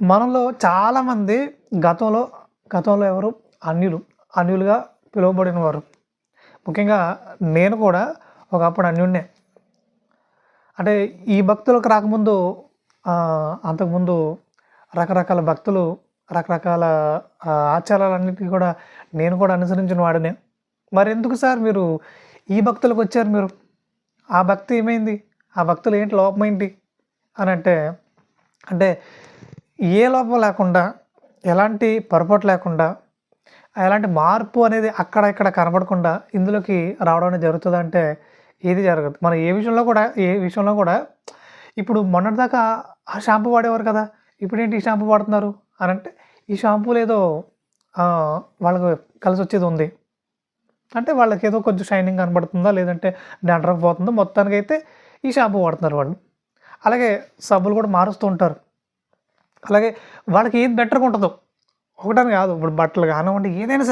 మనలో చాలామంది గతంలో గతంలో ఎవరు అన్యులుగా పిలువబడినవారు. ముఖ్యంగా నేను కూడా ఒకప్పుడు అన్యుడినే. అంటే ఈ భక్తులకు రాకముందు అంతకుముందు రకరకాల భక్తులు, రకరకాల ఆచారాలన్నిటిని కూడా నేను కూడా అనుసరించిన వాడినే. మరెందుకు సార్ మీరు ఈ భక్తులకొచ్చారు మీరు? ఆ భక్తి ఏమైంది? ఆ భక్తులు ఏంటి లోపమేంటి? అనంటే, అంటే ఏ లోపం లేకుండా, ఎలాంటి పొరపాటు లేకుండా, ఎలాంటి మార్పు అనేది అక్కడ, ఇక్కడ కనపడకుండా ఇందులోకి రావడం అనేది జరుగుతదంటే ఏది జరగదు. మనం ఏ విషయంలో కూడా ఇప్పుడు మొన్నటిదాకా ఆ షాంపూ వాడేవారు కదా! ఇప్పుడేంటి ఈ షాంపూ వాడుతున్నారు అనంటే, ఈ షాంపూలో ఏదో వాళ్ళకి కలిసొచ్చేదుంది. అంటే వాళ్ళకేదో కొంచెం షైనింగ్ కనపడుతుందా, లేదంటే డాండ్రఫ్ పోతుందో, మొత్తానికైతే ఈ షాంపూ వాడుతున్నారు వాళ్ళు. అలాగే సబ్బులు కూడా మారుస్తూ ఉంటారు. అలాగే వాళ్ళకి ఏది బెటర్‌గా ఉంటదో, ఒకటని కాదు. ఇప్పుడు బట్టలు కానివ్వండి, ఏదైనా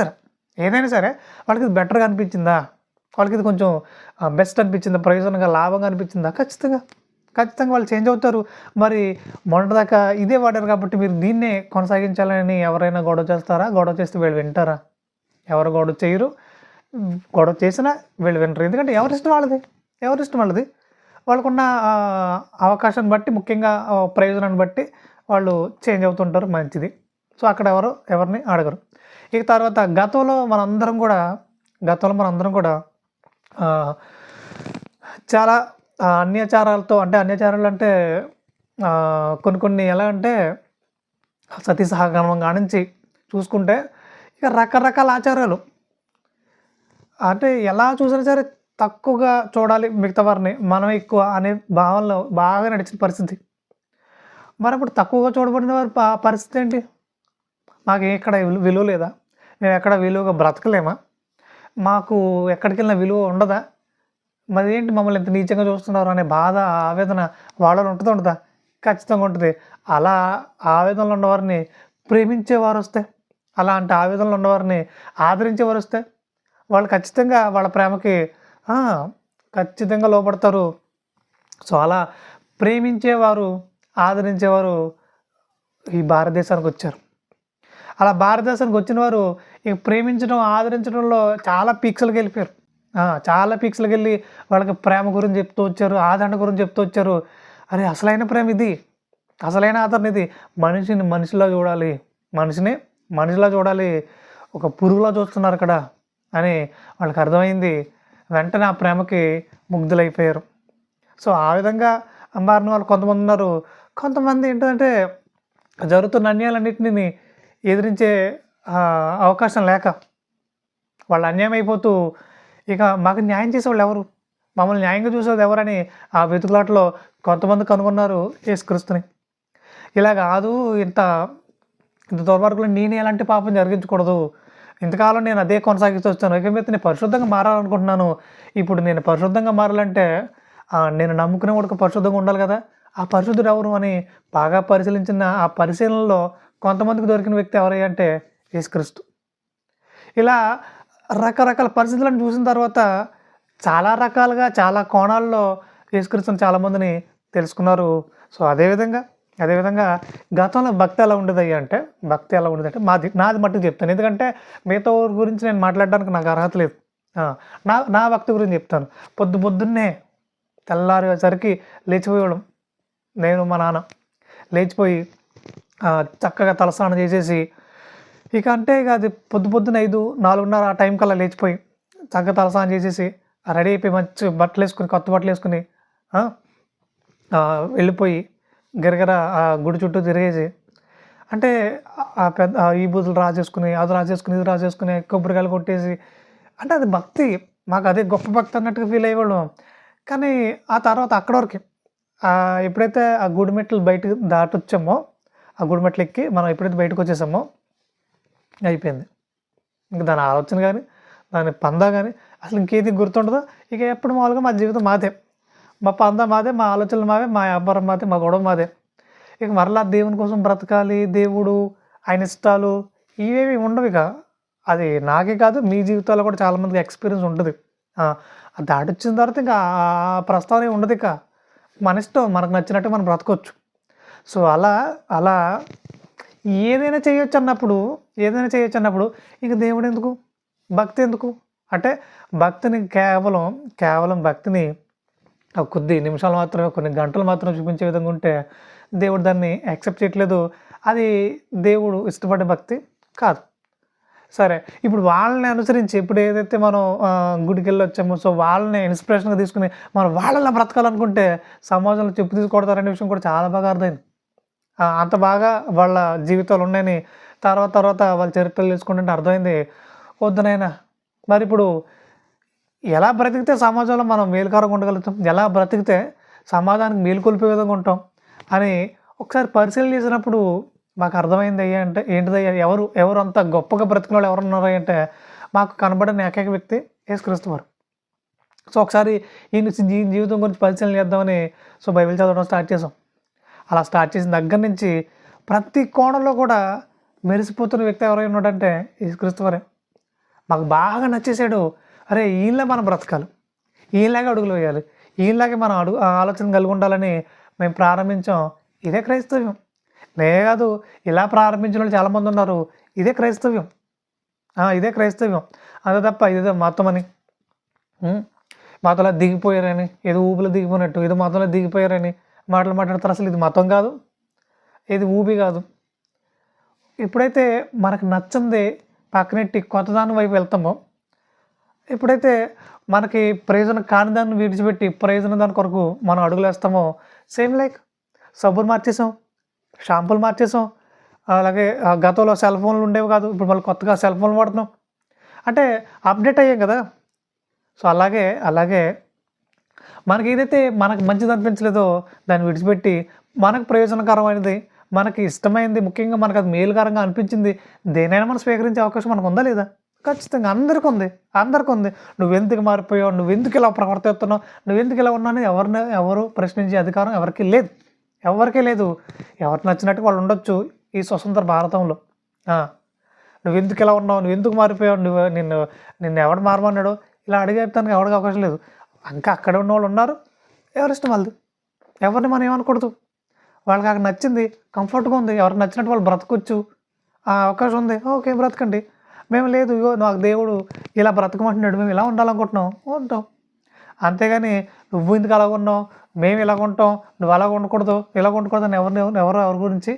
సరే వాళ్ళకి ఇది బెటర్‌గా అనిపించిందా? వాళ్ళకి ఇది కొంచెం బెస్ట్ అనిపించిందా? ప్రయోజనంగా, లాభంగా అనిపించిందా? ఖచ్చితంగా వాళ్ళు చేంజ్ అవుతారు. మరి మొన్నటిదాకా ఇదే వాడారు కాబట్టి మీరు దీన్నే కొనసాగించాలని ఎవరైనా గొడవ చేస్తారా? గొడవ చేస్తే వీళ్ళు వింటారా? ఎవరు గొడవ చేయరు. గొడవ చేసినా వీళ్ళు వినరు. ఎందుకంటే ఎవరిష్టం వాళ్ళది. వాళ్ళకున్న అవకాశాన్ని బట్టి, ముఖ్యంగా ప్రయోజనాన్ని బట్టి వాళ్ళు చేంజ్ అవుతుంటారు, మంచిది. సో, అక్కడ ఎవరిని అడగరు. ఇక తర్వాత గతంలో మనందరం కూడా ఆహ్, చాలా అన్యాచారాలంటే కొన్ని కొన్ని ఎలా అంటే సతీ సహగమనం కానించి చూసుకుంటే ఇక రకరకాల ఆచారాలు. అంటే ఎలా చూసినా సరే తక్కువగా చూడాలి మిగతా వారిని, మనం ఎక్కువ అనే భావనలో బాగా నడిచిన పరిస్థితి. మరప్పుడు తక్కువగా చూడబడిన వారి పరిస్థితి ఏంటి? మాకెక్కడ విలువ లేదా? మేమెక్కడ విలువగా బ్రతకలేమా? మాకు ఎక్కడికెళ్ళినా విలువ ఉండదా? మరేంటి మమ్మల్ని ఇంత నీచంగా చూస్తున్నారు అనే బాధ, ఆవేదన వాళ్ళలో ఉండదా? ఖచ్చితంగా ఉంటది. అలా ఆవేదనలో ఉన్నవారిని ప్రేమించేవారొస్తే, అలాంటి ఆవేదనలో ఉన్నవారిని ఆదరించేవారొస్తే, వాళ్ళు ఖచ్చితంగా వాళ్ళ ప్రేమకి ఆ! ఖచ్చితంగా లోబడతారు. సో, అలా ప్రేమించేవారు, ఆదరించేవారు ఈ భారతదేశానికొచ్చారు. అలా భారతదేశానికొచ్చిన వారు ఇక ప్రేమించడం, ఆదరించడంలో చాలా పీక్స్‌లకెళ్ళిపోయారు. చాలా పీక్స్‌లకెళ్ళి వాళ్ళకి ప్రేమ గురించి చెప్తూ వచ్చారు. ఆదరణ గురించి చెప్తూ వచ్చారు. అరే! అసలైన ప్రేమ ఇది. అసలైన ఆదరణ ఇది. మనిషిని మనిషిలా చూడాలి. మనిషిని మనిషిలా చూడాలి. ఒక పురుగులా చూస్తున్నారిక్కడ అని వాళ్ళకర్థమైంది. వెంటనే ఆ ప్రేమకి ముగ్ధులైపోయారు. సో, ఆ విధంగా మారిన వాళ్ళు కొంతమందున్నారు. కొంతమంది ఏంటంటే జరుగుతున్న అన్యాయాలన్నిటిని ఎదిరించే అవకాశం లేక వాళ్ళు అన్యాయం అయిపోతూ ఇక మాకు న్యాయం చేసేవాళ్ళెవరు? మమ్మల్ని న్యాయంగా చూసేదెవరని ఆ వెతుకులాటలో కొంతమంది కనుగొన్నారు యేసుక్రీస్తుని. ఇలా కాదు, ఇంత ఇంత దుర్మార్గులు నేను ఎలాంటి పాపం జరిగించకూడదు. ఇంతకాలం నేను అదే కొనసాగిస్తూ వచ్చాను. ఇక మీద నేను పరిశుద్ధంగా మారాలనుకుంటున్నాను. ఇప్పుడు నేను పరిశుద్ధంగా మారాలంటే నేను నమ్ముకునే వాడికి పరిశుద్ధంగా ఉండాలి కదా! ఆ పరిశుద్ధుడు ఎవరు అని బాగా పరిశీలించిన ఆ పరిశీలనలో కొంతమందికి దొరికిన వ్యక్తి ఎవరయ్యా అంటే యేసుక్రీస్తు. ఇలా రకరకాల పరిస్థితులను చూసిన తర్వాత చాలా రకాలుగా, చాలా కోణాల్లో యేసుక్రీస్తుని చాలామందిని తెలుసుకున్నారు. సో, అదేవిధంగా గతంలో భక్తి ఎలా ఉండేదంటే నాది మట్టుకు చెప్తాను. ఎందుకంటే మిగతా ఊరి గురించి నేను మాట్లాడడానికి నాకు అర్హత లేదు. ఆ! నా భక్తి గురించి చెప్తాను. పొద్దున్నే తెల్లారేసరికి లేచిపోయేవాళ్ళం. నేను, మా నాన్న లేచిపోయి చక్కగా తలస్నానం చేసేసి ఇక అది పొద్దున 5, 4:30 ఆ టైంకల్లా లేచిపోయి చక్కగా తలస్నానం చేసేసి రెడీ అయిపోయి మంచి కొత్త బట్టలేసుకొని వెళ్ళిపోయి గిరగిర గుడి చుట్టూ తిరిగేసి అంటే ఈ బూతులు రాసేసుకుని, అది రాసేసుకుని, ఇది రాసేసుకుని, కొబ్బరికాయలు కొట్టేసి అంటే అది భక్తి. మాకు అదే గొప్ప భక్తి అన్నట్టుగా ఫీల్ అయ్యేవాళ్ళం. కానీ ఆ తర్వాత అక్కడి వరకే. ఎప్పుడైతే ఆ గుడి మెట్లు బయటకి దాటొచ్చామో, ఆ గుడి మెట్లు ఎక్కి మనం ఎప్పుడైతే బయటకొచ్చేసామో అయిపోయింది. ఇంక దాని ఆలోచన గానీ, దాని పందా గానీ అసలు ఇంకేది గుర్తుండదు. ఇక ఎప్పుడు మామూలుగా మా జీవితం మాదే. మా పందా మాదే, మా ఆలోచనలు మావే, మా వ్యాపారం మాదే, మా గొడవ మాదే. ఇక మరలా దేవుని కోసం బ్రతకాలి, దేవుడు, ఆయన ఇష్టాలు ఇవేవి ఉండవిక. అది నాకే కాదు, మీ జీవితాల్లో కూడా చాలామందికి ఎక్స్‌పీరియన్స్ ఉంటది. అది దాటొచ్చిన తర్వాత ఇంకా ఆ ప్రస్తావనే ఉండదిక. మన ఇష్టం, మనకు నచ్చినట్టు మనం బ్రతకొచ్చు. సో, అలా ఏదైనా చేయొచ్చన్నప్పుడు, ఏదైనా చేయొచ్చన్నప్పుడు ఇంక దేవుడెందుకు? భక్తి ఎందుకు? అంటే భక్తిని కేవలం భక్తిని కొద్ది నిమిషాలు మాత్రమే, కొన్ని గంటలు మాత్రమే చూపించే విధంగా ఉంటే దేవుడు దాన్ని యాక్సెప్ట్ చేయట్లేదు. అది దేవుడు ఇష్టపడే భక్తి కాదు. సరే, ఇప్పుడు వాళ్ళని అనుసరించి ఇప్పుడు ఏదైతే మనం గుడికెళ్ళొచ్చామో, సో వాళ్ళని ఇన్స్పిరేషన్‌గా తీసుకొని మనం వాళ్ళలా బ్రతకాలనుకుంటే సమాజంలో చెప్పు తీసి కొడతారనే విషయం కూడా చాలా బాగా అర్థమైంది. అంత బాగా వాళ్ళ జీవితాలున్నాయని తర్వాత వాళ్ళ చరిత్రలు తెలుసుకుంటుంటే అర్థమైంది. వద్దు నాయనా, మరిప్పుడు ఎలా బ్రతికితే సమాజంలో మనం మేలుకరంగా ఉండగలుగుతాం? ఎలా బ్రతికితే సమాజానికి మేలుకొల్పే విధంగా ఉంటాం అని ఒకసారి పరిశీలన చేసినప్పుడు మాకు అర్థమైందయ్యా అంటే ఏంటిదయ్యా, ఎవరు అంత గొప్పగా బ్రతికినోళ్ళు ఎవరున్నారయ్యా అంటే మాకు కనబడిన ఏకైక వ్యక్తి యేసుక్రీస్తు వారు. సో ఒకసారి ఈయన జీవితం గురించి పరిశీలన చేద్దామని బైబిల్ చదవడం స్టార్ట్ చేసాం. అలా స్టార్ట్ చేసిన దగ్గర నుంచి ప్రతి కోణంలో కూడా మెరిసిపోతున్న వ్యక్తి ఎవరైనా ఉన్నాడంటే యేసుక్రీస్తు వారే. మాకు బాగా నచ్చేసాడు. అరే, ఈయనలా మనం బ్రతకాలి, ఈయనలాగే అడుగులు వేయాలి, ఈయనలాగే మనం ఆలోచన కలిగి ఉండాలని మేము ప్రారంభించాం. ఇదే క్రైస్తవ్యం. కాదు, ఇలా ప్రారంభించిన వాళ్ళు చాలామంది ఉన్నారు. ఇదే క్రైస్తవ్యం. ఇదే క్రైస్తవ్యం. అంతే తప్ప ఇదేదో మతమని, మతంలో దిగిపోయారని, ఏదో ఊపిలో దిగిపోయినట్టు ఏదో మతంలో దిగిపోయారని మాట్లాడతారు. అసలు ఇది మతం కాదు, ఇది ఊబి కాదు. ఎప్పుడైతే మనకు నచ్చింది పక్కనెట్టి కొత్త దాని వైపు వెళ్తామో, ఎప్పుడైతే మనకి ప్రయోజనం కాని దాన్ని విడిచిపెట్టి ప్రయోజనం దాని కొరకు మనం అడుగులు వేస్తామో, సేమ్ లైక్ సబ్బులు మార్చేసాం, షాంపూలు మార్చేసాం. అలాగే గతంలో సెల్ ఫోన్లు ఉండేవి కాదు, ఇప్పుడు మళ్ళీ కొత్తగా సెల్ ఫోన్లు వాడుతున్నాం. అంటే అప్డేట్ అయ్యాం కదా. సో అలాగే మనకి ఏదైతే మనకు మంచిది అనిపించలేదో దాన్ని విడిచిపెట్టి మనకు ప్రయోజనకరమైనది, మనకి ఇష్టమైనది, ముఖ్యంగా మనకు అది మేలుకరంగా అనిపించింది దేనైనా మనం స్వీకరించే అవకాశం మనకు ఉందా లేదా? ఖచ్చితంగా అందరికీ ఉంది. నువ్వెందుకు మారిపోయావు, నువ్వెందుకు ఇలా ప్రవర్తిస్తున్నావు, నువ్వెందుకు ఇలా ఉన్నావు అని ఎవరు ప్రశ్నించే అధికారం ఎవరికీ లేదు. ఎవరికి నచ్చినట్టు వాళ్ళు ఉండొచ్చు ఈ స్వతంత్ర భారతంలో. నువ్వెందుకు ఇలా ఉన్నావు, నువ్వెందుకు మారిపోయావు, నిన్ను ఎవడు మారమన్నాడు, ఇలా అడిగేటానికి ఎవరికి అవకాశం లేదు. ఇంకా అక్కడ ఉన్న వాళ్ళు ఉన్నారు, ఎవరిష్టం వాళ్ళది. ఎవరిని మనం ఏమనకూడదు. వాళ్ళకి అక్కడ నచ్చింది, కంఫర్ట్గా ఉంది, ఎవరికి నచ్చినట్టు వాళ్ళు బ్రతకొచ్చు, ఆ అవకాశం ఉంది. ఓకే, బ్రతకండి. మేము లేదు, ఇగో నాకు దేవుడు ఇలా బ్రతకమంటున్నాడు, మేము ఇలా ఉండాలనుకుంటున్నాం, ఉంటాం. అంతేగాని నువ్వు ఎందుకు అలాగ ఉన్నావు, మేము ఇలాగ ఉంటాం, నువ్వు అలాగ ఉండకూడదు, ఇలాగ ఉండకూడదు అని ఎవరి గురించి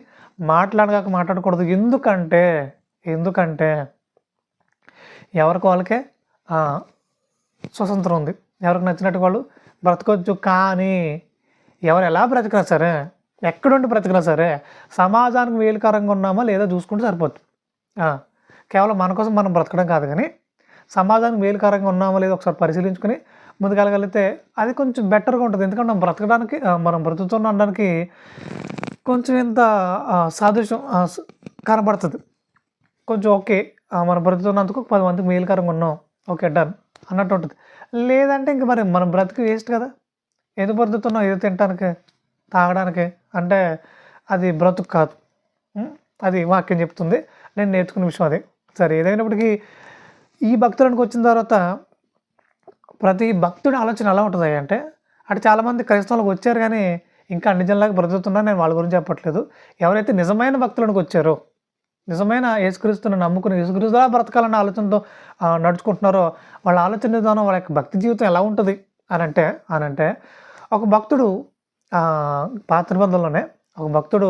మాట్లాడకూడదు. ఎందుకంటే ఎవరికి వాళ్ళకే స్వతంత్రం ఉంది. ఎవరికి నచ్చినట్టు వాళ్ళు బ్రతకొచ్చు. కానీ ఎవరు ఎలా బ్రతికినా సరే, ఎక్కడుండి బ్రతికినా సరే సమాజానికి మేలుకరంగా ఉన్నామా లేదా చూసుకుంటే సరిపోద్ది. కేవలం మన కోసం మనం బ్రతకడం కాదు, కానీ సమాజానికి మేలుకరంగా ఉన్నామా లేదా ఒకసారి పరిశీలించుకొని ముందుకెళ్ళగలిగితే అది కొంచెం బెటర్గా ఉంటుంది. ఎందుకంటే మనం బ్రతకడానికి, మనం బ్రతుకుతుండడానికి కొంచెం ఇంత సాదృశ్యం కనబడుతుంది. కొంచెం ఓకే, మనం బ్రతుకుతున్నందుకు 10 మందికి మేలుకరంగా ఉన్నాం, ఓకే డన్ అన్నట్టు ఉంటుంది. లేదంటే ఇంక మరి మనం బ్రతికి వేస్ట్ కదా. ఎందుకు బ్రతుకుతున్నాం, ఏదో తినడానికి తాగడానికి అంటే అది బ్రతుకు కాదు. అది వాక్యం చెప్తుంది, నేను నేర్చుకున్న విషయం అదే. సరే, ఏదైనప్పటికీ ఈ భక్తులకు వచ్చిన తర్వాత ప్రతి భక్తుడి ఆలోచన ఎలా ఉంటుంది అంటే, అటు చాలామంది క్రైస్తవులకు వచ్చారు కానీ ఇంకా అన్ని జనులాగా బ్రతుకుతున్నారు. నేను వాళ్ళ గురించి చెప్పట్లేదు. ఎవరైతే నిజమైన భక్తులకు వచ్చారో, నిజమైన యేసుక్రీస్తుని నమ్ముకుని యేసుక్రీస్తులా బ్రతకాలన్న ఆలోచనతో నడుచుకుంటున్నారో వాళ్ళ ఆలోచన విధానం, వాళ్ళ యొక్క భక్తి జీవితం ఎలా ఉంటుంది అనంటే ఒక భక్తుడు పాత నిబంధనలోనే ఒక భక్తుడు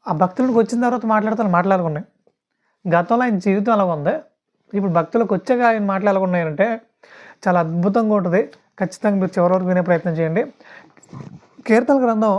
ఆ భక్తులకు వచ్చిన తర్వాత మాట్లాడుకున్నాయి. గతంలో ఆయన జీవితం ఎలా ఉంది, ఇప్పుడు భక్తులకు వచ్చాక ఆయన మాట్లాడుకున్నాయంటే చాలా అద్భుతంగా ఉంటుంది. ఖచ్చితంగా మీరు చివరి వరకు వినే ప్రయత్నం చేయండి. కీర్తనల గ్రంథం